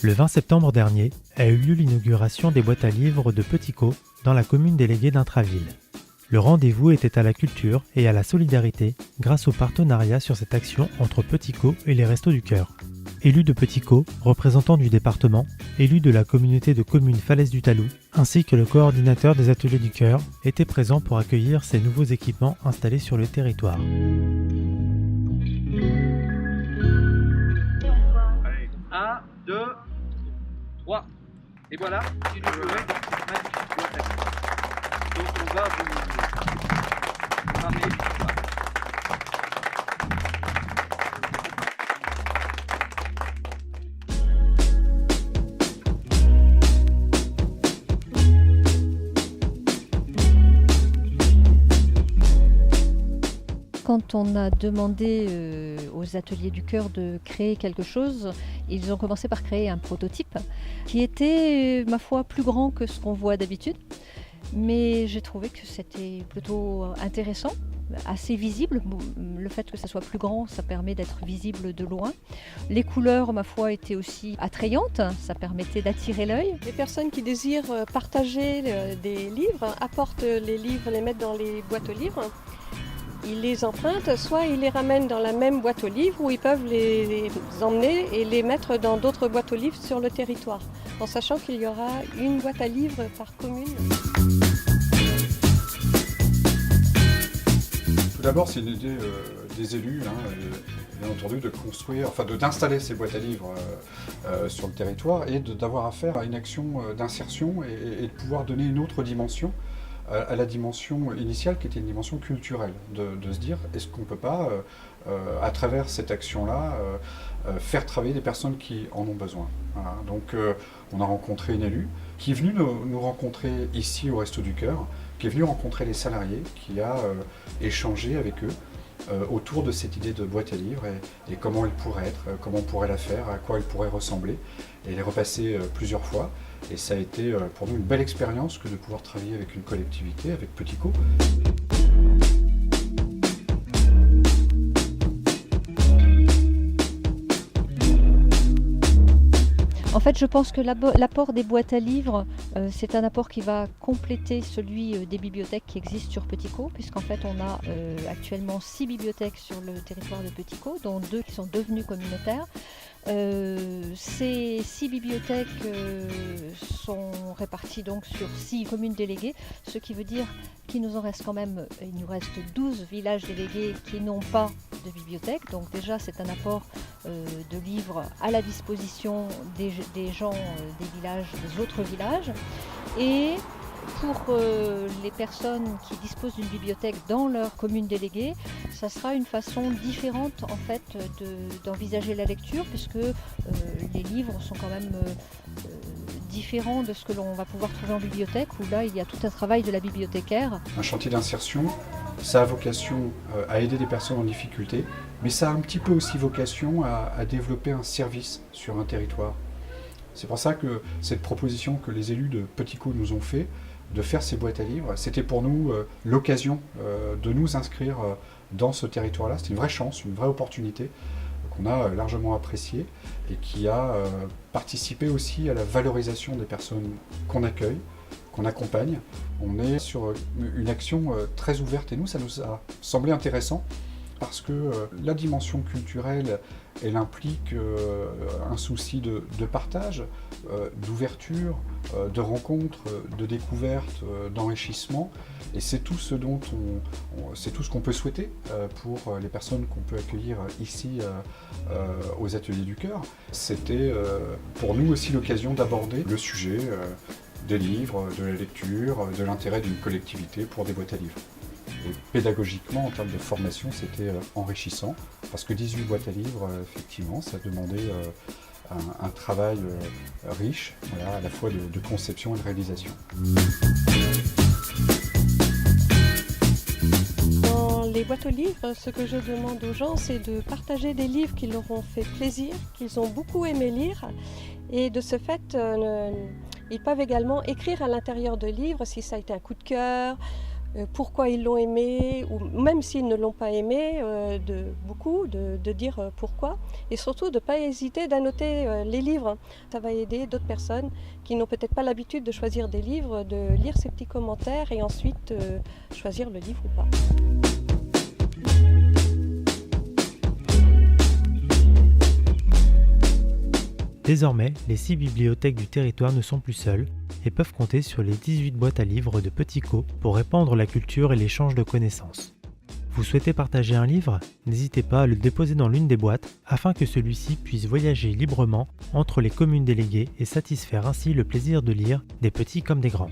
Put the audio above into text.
Le 20 septembre dernier a eu lieu l'inauguration des boîtes à livres de Petit Caux dans la commune déléguée d'Intraville. Le rendez-vous était à la culture et à la solidarité grâce au partenariat sur cette action entre Petit Caux et les Restos du Cœur. Élus de Petit Caux, représentants du département, élus de la communauté de communes Falaise du Talou, ainsi que le coordinateur des Ateliers du Cœur étaient présents pour accueillir ces nouveaux équipements installés sur le territoire. Allez, 1, 2, 3. Et voilà, si vous voulez, magnifique boîte à livres. Donc on va vous ramener tout ça. Quand on a demandé aux Ateliers du Cœur de créer quelque chose, ils ont commencé par créer un prototype qui était, ma foi, plus grand que ce qu'on voit d'habitude. Mais j'ai trouvé que c'était plutôt intéressant, assez visible. Le fait que ça soit plus grand, ça permet d'être visible de loin. Les couleurs, ma foi, étaient aussi attrayantes, ça permettait d'attirer l'œil. Les personnes qui désirent partager des livres apportent les livres, les mettent dans les boîtes aux livres. Ils les empruntent, soit ils les ramènent dans la même boîte aux livres ou ils peuvent les emmener et les mettre dans d'autres boîtes aux livres sur le territoire, en sachant qu'il y aura une boîte à livres par commune. Tout d'abord, c'est une idée des élus, bien entendu, de construire, d'installer ces boîtes à livres sur le territoire et d'avoir affaire à une action d'insertion et de pouvoir donner une autre dimension à la dimension initiale qui était une dimension culturelle, de se dire est-ce qu'on ne peut pas, à travers cette action-là, faire travailler des personnes qui en ont besoin. Voilà. Donc on a rencontré une élue qui est venue nous rencontrer ici au Resto du Cœur, qui est venue rencontrer les salariés, qui a échangé avec eux autour de cette idée de boîte à livres et comment elle pourrait être, comment on pourrait la faire, à quoi elle pourrait ressembler. Et elle est repassée plusieurs fois. Et ça a été pour nous une belle expérience que de pouvoir travailler avec une collectivité, avec Petit Caux. En fait, je pense que l'apport des boîtes à livres, c'est un apport qui va compléter celui des bibliothèques qui existent sur Petit Caux, puisqu'en fait, on a actuellement 6 bibliothèques sur le territoire de Petit Caux, dont 2 qui sont devenues communautaires. Ces 6 bibliothèques sont réparties donc sur 6 communes déléguées, ce qui veut dire qu'il nous en reste quand même, il nous reste 12 villages délégués qui n'ont pas de bibliothèque. Donc déjà c'est un apport de livres à la disposition des gens des villages, des autres villages. Et pour les personnes qui disposent d'une bibliothèque dans leur commune déléguée, ça sera une façon différente en fait d'envisager la lecture, puisque les livres sont quand même différents de ce que l'on va pouvoir trouver en bibliothèque, où là il y a tout un travail de la bibliothécaire. Un chantier d'insertion, ça a vocation à aider des personnes en difficulté, mais ça a un petit peu aussi vocation à développer un service sur un territoire. C'est pour ça que cette proposition que les élus de Petit Caux nous ont fait, de faire ces boîtes à livres, c'était pour nous l'occasion de nous inscrire dans ce territoire-là. C'était une vraie chance, une vraie opportunité qu'on a largement appréciée et qui a participé aussi à la valorisation des personnes qu'on accueille, qu'on accompagne. On est sur une action très ouverte et nous, ça nous a semblé intéressant parce que la dimension culturelle, elle implique un souci de partage, d'ouverture, de rencontre, de découverte, d'enrichissement. Et c'est tout ce dont c'est tout ce qu'on peut souhaiter pour les personnes qu'on peut accueillir ici aux Ateliers du Cœur. C'était pour nous aussi l'occasion d'aborder le sujet des livres, de la lecture, de l'intérêt d'une collectivité pour des boîtes à livres. Et pédagogiquement, en termes de formation, c'était enrichissant, parce que 18 boîtes à livres, effectivement, ça demandait un travail riche, voilà, à la fois de conception et de réalisation. Dans les boîtes aux livres, ce que je demande aux gens, c'est de partager des livres qui leur ont fait plaisir, qu'ils ont beaucoup aimé lire, et de ce fait, ils peuvent également écrire à l'intérieur de livres si ça a été un coup de cœur, pourquoi ils l'ont aimé, ou même s'ils ne l'ont pas aimé, de dire pourquoi, et surtout de ne pas hésiter d'annoter les livres. Ça va aider d'autres personnes qui n'ont peut-être pas l'habitude de choisir des livres, de lire ces petits commentaires et ensuite choisir le livre ou pas. Désormais, les 6 bibliothèques du territoire ne sont plus seules et peuvent compter sur les 18 boîtes à livres de Petit Co pour répandre la culture et l'échange de connaissances. Vous souhaitez partager un livre? N'hésitez pas à le déposer dans l'une des boîtes afin que celui-ci puisse voyager librement entre les communes déléguées et satisfaire ainsi le plaisir de lire des petits comme des grands.